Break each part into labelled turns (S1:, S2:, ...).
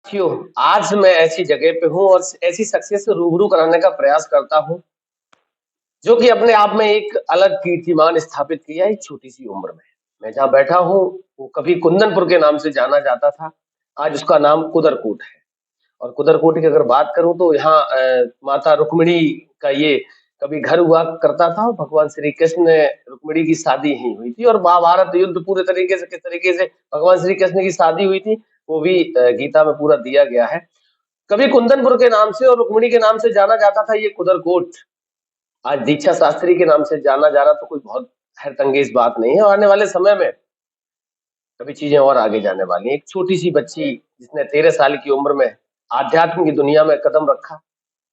S1: क्यों? आज मैं ऐसी जगह पे हूँ और ऐसी शख्सियत से रूबरू कराने का प्रयास करता हूँ, जो कि अपने आप में एक अलग कीर्तिमान स्थापित किया है एक छोटी-सी उम्र में। मैं जहाँ बैठा हूँ, वो कभी कुंदनपुर के नाम से जाना जाता था, आज उसका नाम कुदरकोट है। और कुदरकोट की अगर बात करूँ तो यहाँ माता रुक्मिणी का ये कभी घर हुआ करता था और भगवान श्री कृष्ण ने रुक्मिणी की शादी यहीं हुई थी और महाभारत युद्ध पूरे तरीके से किस तरीके से भगवान श्री कृष्ण की शादी हुई थी, वो भी गीता में पूरा दिया गया है। कभी कुंदनपुर के नाम से और रुक्मिणी के नाम से जाना जाता था ये कुदरकोट। आज दीक्षा शास्त्री के नाम से जाना जा रहा तो कोई बहुत हैरतअंगेज बात नहीं है और आने वाले समय में कभी चीजें और आगे जाने वाली हैं। एक छोटी-सी बच्ची जिसने 13 साल की उम्र में आध्यात्म की दुनिया में कदम रखा,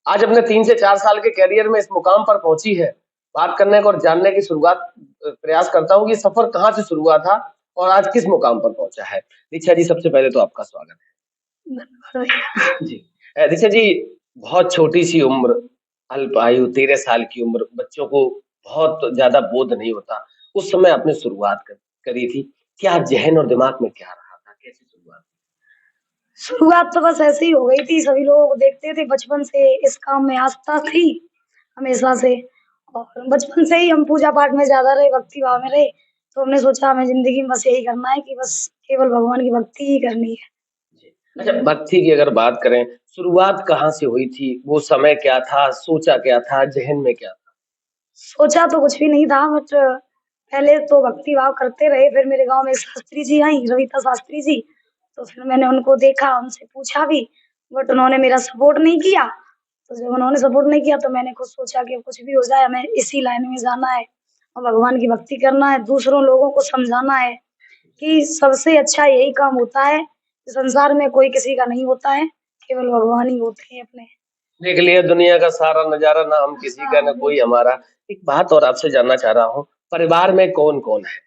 S1: आज अपने 3 से 4 साल के करियर में इस मुकाम पर पहुँची है। बात करने का और जानने की शुरुआत प्रयास करता हूँ कि सफ़र कहाँ से शुरू हुआ था और आज किस मुकाम पर पहुँचा है। दीक्षा जी सबसे पहले तो आपका स्वागत
S2: धन्यवाद
S1: है। जी। दीक्षा जी बहुत छोटी-सी उम्र, अल्पायु 13 साल की उम्र, बच्चों को बहुत ज़्यादा बोध नहीं होता। उस समय आपने शुरुआत करी थी। क्या ज़हन और दिमाग में क्या रहा था? कैसे शुरुआत?
S2: शुरुआत तो बस ऐसे ही हो गई थी, सभी लोग देखते थे बचपन से इस काम में आस्था थी हमेशा से और बचपन से ही हम पूजा-पाठ में ज़्यादा रहे, भक्ति भाव में रहे, तो हमने सोचा हमें ज़िंदगी में बस यही करना है कि बस केवल भगवान की भक्ति ही करनी है।
S1: जी। अच्छा भक्ति की अगर बात करें, शुरुआत कहाँ से हुई थी? वो समय क्या था? सोचा क्या था? ज़हन में क्या था?
S2: सोचा तो कुछ भी नहीं था बट पहले तो भक्ति भाव करते रहे, फिर मेरे गाँव में एक शास्त्री जी आईं, रविता शास्त्री जी, तो फिर मैंने उनको देखा, उनसे पूछा भी, बट उन्होंने मेरा सपोर्ट नहीं किया। तो जब उन्होंने सपोर्ट नहीं किया तो मैंने खुद सोचा कि कुछ भी हो जाए हमें इसी लाइन में जाना है और भगवान की भक्ति करना है, दूसरों लोगों को समझाना है कि सबसे अच्छा यही काम होता है कि संसार में कोई किसी का नहीं होता है, केवल भगवान ही होते हैं अपने।
S1: देख लिया दुनिया का सारा नज़ारा, ना हम किसी का,
S2: हाँ,
S1: ना कोई हमारा। एक बात और आपसे जानना चाह रहा हूँ, परिवार में कौन-कौन है?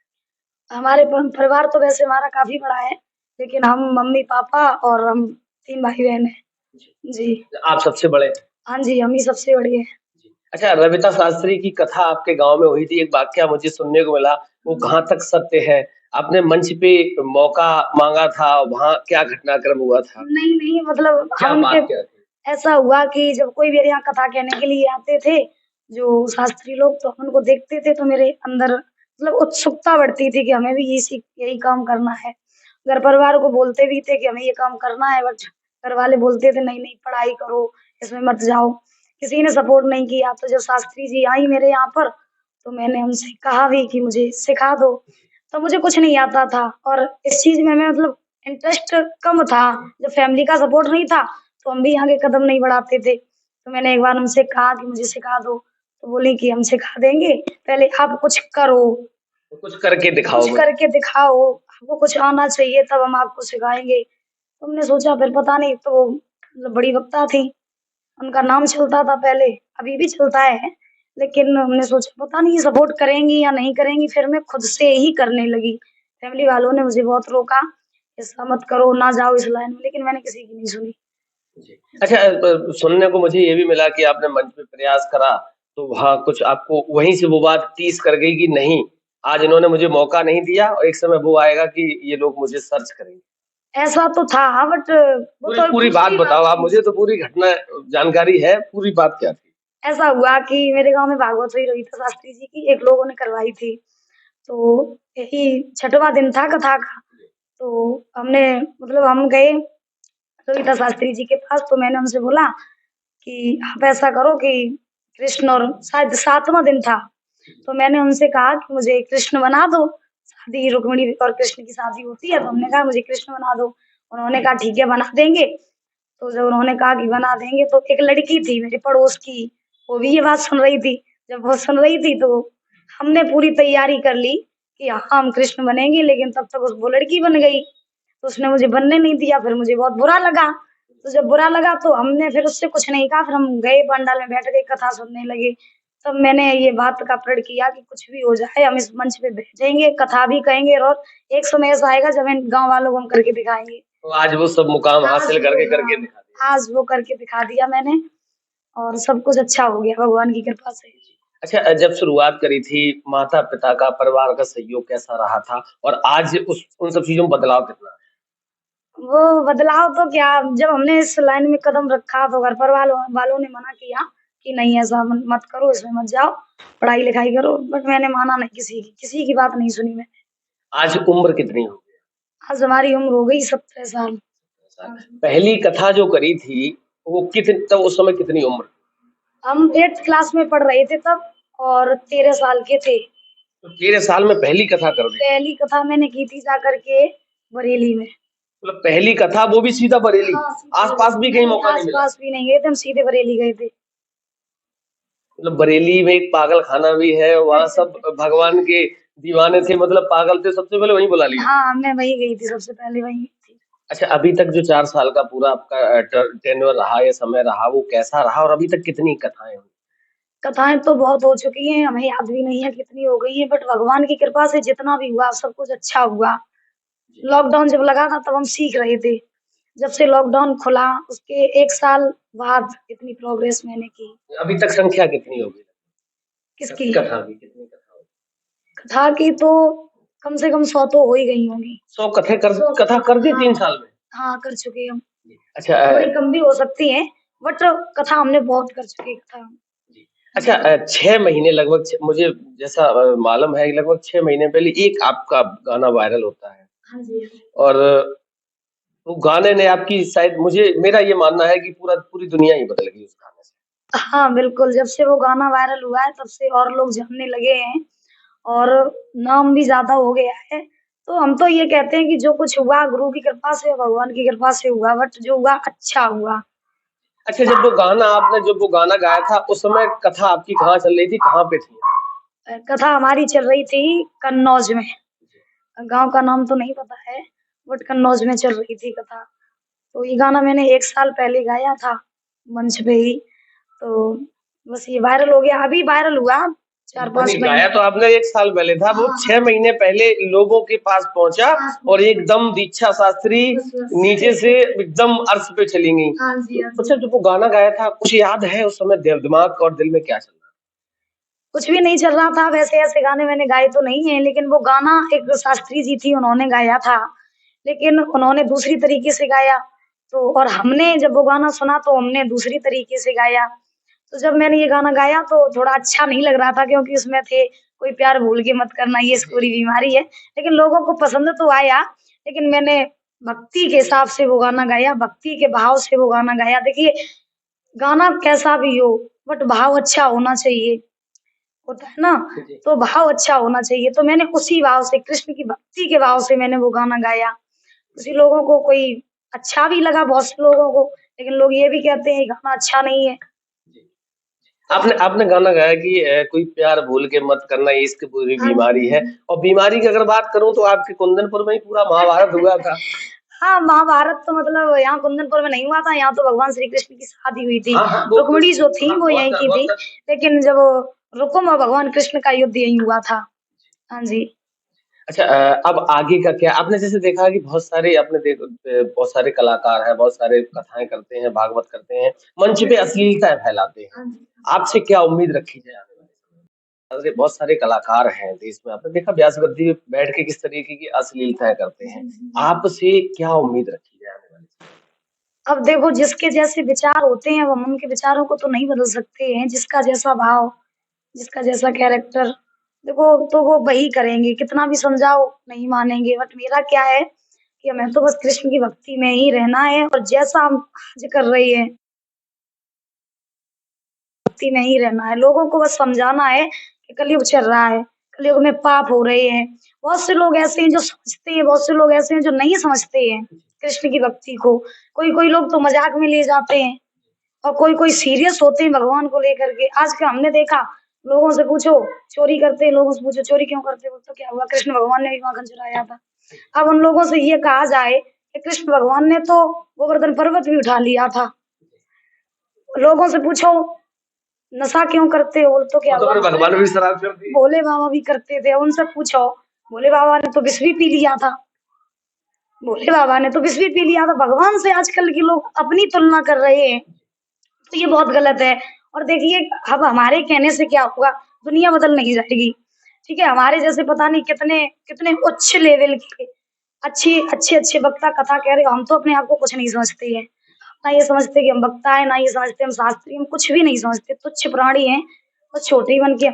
S2: हमारे परिवार तो वैसे हमारा काफ़ी बड़ा है, लेकिन हम मम्मी-पापा और हम 3 भाई-बहन हैं।
S1: जी।
S2: जी।
S1: आप सबसे बड़े?
S2: हाँ जी, हम ही सबसे बड़े हैं।
S1: जी। अच्छा रविता शास्त्री की कथा आपके गाँव में हुई थी, एक वाकया मुझे सुनने को मिला, वो कहाँ तक सत्य है? आपने मंच पे मौका माँगा था, वहाँ क्या घटनाक्रम हुआ था?
S2: नहीं, नहीं मतलब हम
S1: क्या
S2: उनके
S1: बात क्या थी?
S2: ऐसा हुआ कि जब कोई मेरे यहाँ कथा कहने के लिए आते थे, जो शास्त्री लोग तो हम उनको देखते थे तो मेरे अंदर मतलब उत्सुकता बढ़ती थी कि हमें भी यही काम करना है। घर परिवार को बोलते भी थे कि हमें ये काम करना है बट घर वाले बोलते थे नहीं, नहीं पढ़ाई करो, इसमें मत जाओ। किसी ने सपोर्ट नहीं किया तो जब शास्त्री जी आई मेरे यहाँ पर, तो मैंने उनसे कहा भी कि मुझे सिखा दो। तो मुझे कुछ नहीं आता था और इस चीज़ में मैं मतलब इंटरेस्ट कम था, जब फैमिली का सपोर्ट नहीं था, तो हम भी आगे कदम नहीं बढ़ाते थे। तो मैंने एक बार उनसे कहा कि मुझे सिखा दो, तो बोली कि हम सिखा देंगे, पहले आप कुछ करो,
S1: तो कुछ करके दिखाओ
S2: कुछ
S1: मुझे।
S2: करके दिखाओ, आपको कुछ आना चाहिए तब हम आपको सिखाएँगे। तो हमने सोचा फिर पता नहीं तो वो मतलब बड़ी वक्ता थी, उनका नाम चलता था पहले, अभी भी चलता है, लेकिन हमने सोचा पता नहीं सपोर्ट करेंगी या नहीं करेंगी, फिर मैं खुद से ही करने लगी। फैमिली वालों ने मुझे बहुत रोका, ऐसा मत करो, ना जाओ इस लाइन में, लेकिन मैंने किसी की नहीं सुनी।
S1: जी। अच्छा सुनने को मुझे ये भी मिला कि आपने मंच पे प्रयास करा, तो वहाँ कुछ आपको वहीं से वो बात टीस कर गई कि नहीं, आज इन्होंने मुझे मौका नहीं दिया और एक समय वो आएगा कि ये लोग मुझे सर्च करेंगे।
S2: ऐसा तो था बट वो
S1: पूरी
S2: तो
S1: पूरी बात
S2: दूसरी बात
S1: बताओ आप
S2: थी।
S1: मुझे तो पूरी घटना जानकारी है, पूरी बात क्या थी?
S2: ऐसा हुआ कि मेरे गाँव में भागवत हुई रविता शास्त्री जी की, एक लोगों ने करवाई थी। तो यही छठवां दिन था कथा का, तो हमने मतलब हम गए रविता शास्त्री जी के पास, तो मैंने उनसे बोला कि आप ऐसा करो कि कृष्ण और शायद 7वां दिन था, तो मैंने उनसे कहा कि मुझे कृष्ण बना दो, शादी रुक्मिणी और कृष्ण की शादी होती है, तो हमने कहा मुझे कृष्ण बना दो। उन्होंने कहा ठीक है बना देंगे। तो जब उन्होंने कहा कि बना देंगे तो एक लड़की थी मेरे पड़ोस की, वो भी ये बात सुन रही थी। जब वो सुन रही थी तो हमने पूरी तैयारी कर ली कि हाँ, हम कृष्ण बनेंगे, लेकिन तब तक वो लड़की बन गई। तो उसने मुझे बनने नहीं दिया, फिर मुझे बहुत बुरा लगा। तो जब बुरा लगा तो हमने फिर उससे कुछ नहीं कहा, फिर हम गए पंडाल में बैठ गए, कथा सुनने लगे। तब मैंने ये बात का प्रण किया कि कुछ भी हो जाए हम इस मंच पे बैठेंगे, कथा भी कहेंगे और एक समय ऐसा आएगा जब इन गाँव वालों को हम करके दिखाएँगे।
S1: तो आज वो सब मुकाम
S2: आज
S1: हासिल
S2: वो
S1: करके
S2: हाँ,
S1: दिखा दिया।
S2: आज वो करके दिखा दिया मैंने और सब कुछ अच्छा हो गया भगवान की कृपा से।
S1: अच्छा जब शुरुआत करी थी, माता-पिता का, परिवार का सहयोग कैसा रहा था? और आज उस उन सब चीज़ों में बदलाव कितना है?
S2: वो बदलाव तो क्या, जब हमने इस लाइन में कदम रखा तो घर पर वालों ने मना किया कि नहीं ऐसा मत करो, इसमें मत जाओ, पढ़ाई लिखाई करो, बट मैंने माना नहीं, किसी की बात नहीं सुनी मैंने।
S1: आज उम्र कितनी हो
S2: आज हमारी उम्र हो गई 17 साल।
S1: गई? पहली कथा जो करी थी वो कितने, तब उस समय कितनी उम्र?
S2: हम 8th क्लास में पढ़ रहे थे तब, और 13 साल के थे।
S1: तो 13 साल में पहली कथा कर दी?
S2: पहली कथा मैंने की थी जाकर के बरेली में।
S1: मतलब पहली कथा वो भी सीधा बरेली?
S2: हाँ, सीधे
S1: आसपास भी कहीं मौका नहीं मिला?
S2: आसपास भी नहीं गए थे, हम सीधे बरेली गए थे।
S1: मतलब बरेली में एक पागल खाना भी है, वहाँ सब भगवान के दीवाने थे, मतलब पागल थे, सबसे पहले वहीं बुला लिया?
S2: हाँ, मैं वहीं गई थी, सबसे पहले वहीं गई थी।
S1: अच्छा, अभी तक जो 4 साल का पूरा आपका टेन्योर रहा या समय रहा, वो कैसा रहा और अभी तक कितनी कथाएं हुई?
S2: कथाएं तो बहुत हो चुकी हैं, हमें याद भी नहीं है कितनी हो गई हैं, बट भगवान की कृपा से जितना भी हुआ सब कुछ अच्छा हुआ। लॉकडाउन जब लगा था तब हम सीख रहे थे, जब से लॉकडाउन खुला उसके 1 साल बाद इतनी प्रोग्रेस मैंने की।
S1: अभी तक संख्या कितनी होगी
S2: किसकी?
S1: कथा की? कितनी कथा होगी?
S2: कथा की तो कम से कम 100 तो हो ही गई होंगी।
S1: 100 कथा कर दी 3 साल में?
S2: हाँ, कर चुके हम।
S1: अच्छा
S2: थोड़ी कम भी हो सकती है, बट कथा हमने बहुत कर चुकी है कथा।
S1: जी। अच्छा 6 महीने लगभग मुझे जैसा मालूम है लगभग 6 महीने पहले एक आपका गाना वायरल होता है
S2: हाँ जी।
S1: और वो गाने ने आपकी शायद मुझे मेरा ये मानना है कि पूरी दुनिया ही बदल गई उस गाने से।
S2: हाँ, बिल्कुल, जब से वो गाना वायरल हुआ है तब से और लोग जानने लगे हैं और नाम भी ज़्यादा हो गया है। तो हम तो ये कहते हैं कि जो कुछ हुआ गुरु की कृपा से, भगवान की कृपा से हुआ, बट जो हुआ अच्छा हुआ।
S1: अच्छा, जब वो गाना गाया था उस समय कथा आपकी कहाँ चल रही थी, कहाँ पे थी?
S2: कथा हमारी चल रही थी कन्नौज में। गाँव का नाम तो नहीं पता है, बट कन्नौज में चल रही थी कथा। तो ये गाना मैंने 1 साल पहले गाया था मंच पे ही, तो बस ये वायरल हो गया, अभी वायरल हुआ 4-5
S1: नहीं,
S2: महीने।
S1: गाया तो आपने 1 साल पहले था, वो 6 महीने पहले लोगों के पास पहुंचा और एकदम दीक्षा शास्त्री नीचे से एकदम अर्श पे चली गई।
S2: हाँ जी, हाँ जी।
S1: अच्छा, जब वो गाना गाया था कुछ याद है उस समय दिमाग और दिल में क्या चल रहा?
S2: कुछ भी नहीं चल रहा था, वैसे ऐसे गाने मैंने गाए तो नहीं है, लेकिन वो गाना एक शास्त्री जी थी उन्होंने गाया था, लेकिन उन्होंने दूसरी तरीके से गाया। तो और हमने जब वो गाना सुना तो हमने दूसरी तरीके से गाया। तो जब मैंने ये गाना गाया तो थोड़ा अच्छा नहीं लग रहा था, क्योंकि उसमें थे कोई प्यार भूल के मत करना, ये पूरी बीमारी है। लेकिन लोगों को पसंद तो आया, लेकिन मैंने भक्ति के हिसाब से वो गाना गाया, भक्ति के भाव से वो गाना गाया। देखिए, गाना कैसा भी हो बट भाव अच्छा होना चाहिए, होता है ना?
S1: जी।
S2: तो भाव अच्छा होना चाहिए, तो मैंने उसी भाव से, कृष्ण की भक्ति के भाव से मैंने वो गाना गाया। उसी लोगों को कोई अच्छा भी लगा, बहुत से लोगों को, लेकिन लोग ये भी कहते हैं गाना अच्छा नहीं है।
S1: आपने आपने गाना गाया कि कोई प्यार भूल के मत करना, ये इसकी पूरी
S2: हाँ
S1: बीमारी
S2: जी।
S1: है। और बीमारी की अगर बात करूं तो आपके कुंदनपुर में ही पूरा महाभारत हुआ था।
S2: हाँ, महाभारत तो मतलब यहाँ कुंदनपुर में नहीं हुआ था, यहाँ तो भगवान श्री कृष्ण की शादी हुई थी।
S1: हाँ हाँ, वो
S2: रुक्मिणी जो थी
S1: हाँ,
S2: वो यहीं की थी, लेकिन जब रुकुम और भगवान कृष्ण का युद्ध यहीं हुआ था। हाँ जी।
S1: अच्छा अब आगे का क्या? आपने जैसे देखा कि बहुत सारे कलाकार हैं, बहुत सारे कथाएं करते हैं, भागवत करते हैं, मंच पे अश्लीलताएं फैलाते हैं।
S2: हाँ जी।
S1: आपसे क्या उम्मीद रखी जाए आने वाले समय में? बहुत सारे कलाकार हैं देश में, आपने देखा व्यास गद्दी पे बैठ के किस तरीके की अश्लीलताएं करते हैं। आपसे क्या उम्मीद रखी जाए आने वाले समय
S2: अब देखो, जिसके जैसे विचार होते हैं, हम उनके विचारों को तो नहीं बदल सकते हैं। जिसका जैसा भाव, जिसका जैसा कैरेक्टर, देखो तो वो वही करेंगे, कितना भी समझाओ नहीं मानेंगे। बट मेरा क्या है कि हमें तो बस कृष्ण की भक्ति में ही रहना है, और जैसा हम आज कर रहे हैं भक्ति में ही रहना है। लोगों को बस समझाना है कि कलयुग चल रहा है, कलयुग में पाप हो रहे हैं। बहुत से लोग ऐसे हैं जो समझते हैं, बहुत से लोग ऐसे हैं जो नहीं समझते हैं कृष्ण की भक्ति को। कोई लोग तो मजाक में ले जाते हैं, और कोई सीरियस होते हैं भगवान को लेकर के। आज का हमने देखा, लोगों से पूछो चोरी करते हैं, लोगों से पूछो चोरी क्यों करते हो, तो क्या हुआ, कृष्ण भगवान ने भी माखन चुराया था। अब उन लोगों से ये कहा जाए कि कृष्ण भगवान ने तो गोवर्धन पर्वत भी उठा लिया था। लोगों से पूछो नशा क्यों करते हो, तो क्या
S1: में? तो
S2: हुआ,
S1: फिर भगवान भी शराब कर दिए।
S2: भोले बाबा भी करते थे। उनसे पूछो, भोले बाबा ने तो विष भी पी लिया था, भोले बाबा ने तो विष भी पी लिया था। भगवान से आजकल के लोग अपनी तुलना कर रहे हैं, तो ये बहुत गलत है। और देखिए, अब हमारे कहने से क्या होगा, दुनिया बदल नहीं जाएगी। ठीक है, हमारे जैसे पता नहीं कितने कितने उच्च लेवल के अच्छे वक्ता कथा कह रहे हो, हम तो अपने आप को कुछ नहीं समझते हैं। ना ये समझते कि हम वक्ता हैं, ना ये समझते हम शास्त्री, हम कुछ भी नहीं समझते, तुच्छ प्राणी हैं और छोटे बन के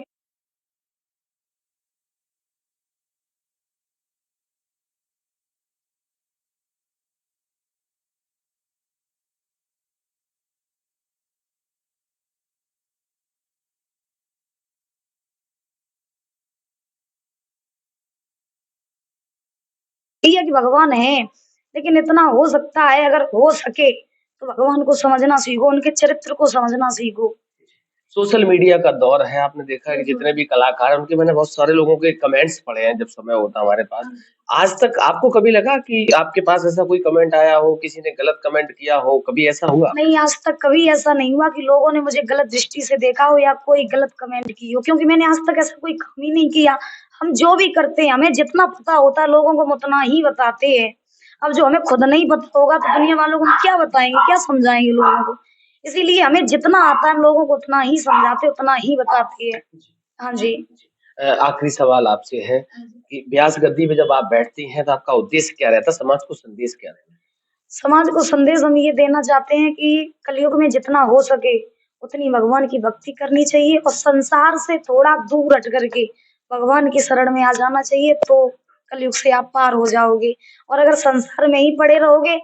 S2: है कि भगवान है, लेकिन इतना हो सकता है, अगर हो सके तो भगवान को समझना सीखो, उनके चरित्र को समझना सीखो।
S1: सोशल मीडिया का दौर है, आपने देखा है कि
S2: बिल्कुल।
S1: जितने भी कलाकार हैं उनके मैंने बहुत सारे लोगों के कमेंट्स पढ़े हैं जब समय होता है हमारे पास।
S2: हाँ।
S1: आज तक आपको कभी लगा कि आपके पास ऐसा कोई कमेंट आया हो, किसी ने गलत कमेंट किया हो, कभी ऐसा हुआ?
S2: नहीं, आज तक कभी ऐसा नहीं हुआ कि लोगों ने मुझे गलत दृष्टि से देखा हो या कोई गलत कमेंट की हो, क्योंकि मैंने आज तक ऐसा कोई काम ही नहीं किया। हम जो भी करते हैं, हमें जितना पता होता है लोगों को हम उतना ही बताते हैं। अब जो हमें खुद नहीं पता होगा तो दुनिया वालों को हम क्या बताएँगे, क्या समझाएँगे लोगों को? इसीलिए हमें जितना आता है हम लोगों को उतना ही समझाते, उतना ही बताते हैं। हाँ
S1: जी,
S2: जी।
S1: जी। आखिरी सवाल आपसे है
S2: हाँ जी।
S1: कि व्यास गद्दी पे जब आप बैठती हैं तो आपका उद्देश्य क्या रहता है? समाज को संदेश क्या रहता है?
S2: समाज को संदेश हम ये देना चाहते हैं कि कलयुग में जितना हो सके उतनी भगवान की भक्ति करनी चाहिए और संसार से थोड़ा दूर हट करके भगवान की शरण में आ जाना चाहिए, तो कलयुग से आप पार हो जाओगे। और अगर संसार में ही पड़े रहोगे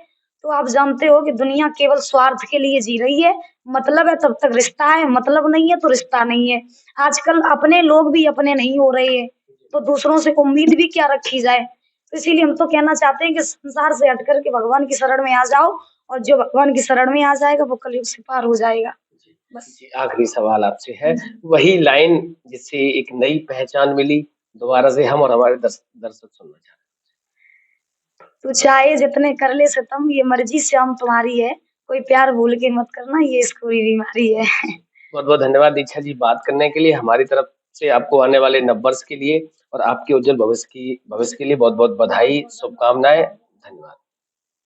S2: तो आप जानते हो कि दुनिया केवल स्वार्थ के लिए जी रही है। मतलब है तब तक रिश्ता है, मतलब नहीं है तो रिश्ता नहीं है। आजकल अपने लोग भी अपने नहीं हो रहे हैं, तो दूसरों से उम्मीद भी क्या रखी जाए। तो इसीलिए हम तो कहना चाहते हैं कि संसार से हट कर के भगवान की शरण में आ जाओ, और जो भगवान की शरण में आ जाएगा वो कलयुग से पार हो जाएगा।
S1: जी,
S2: बस।
S1: जी, आखिरी सवाल आपसे है,
S2: जी।
S1: वही लाइन जिससे एक नई पहचान मिली, दोबारा से हम और हमारे दर्शक सुनना चाहते
S2: तू चाहे जितने कर ले सितम, ये मर्जी श्याम तुम्हारी है, कोई प्यार भूल के मत करना, ये इसको भी बीमारी है।
S1: हैं। बहुत-बहुत धन्यवाद दीक्षा जी बात करने के लिए, हमारी तरफ से आपको आने वाले नववर्ष के लिए और आपके उज्जवल भविष्य के लिए बहुत-बहुत बधाई,
S2: बहुत-बहुत धन्यवाद।
S1: शुभकामनाएँ, धन्यवाद।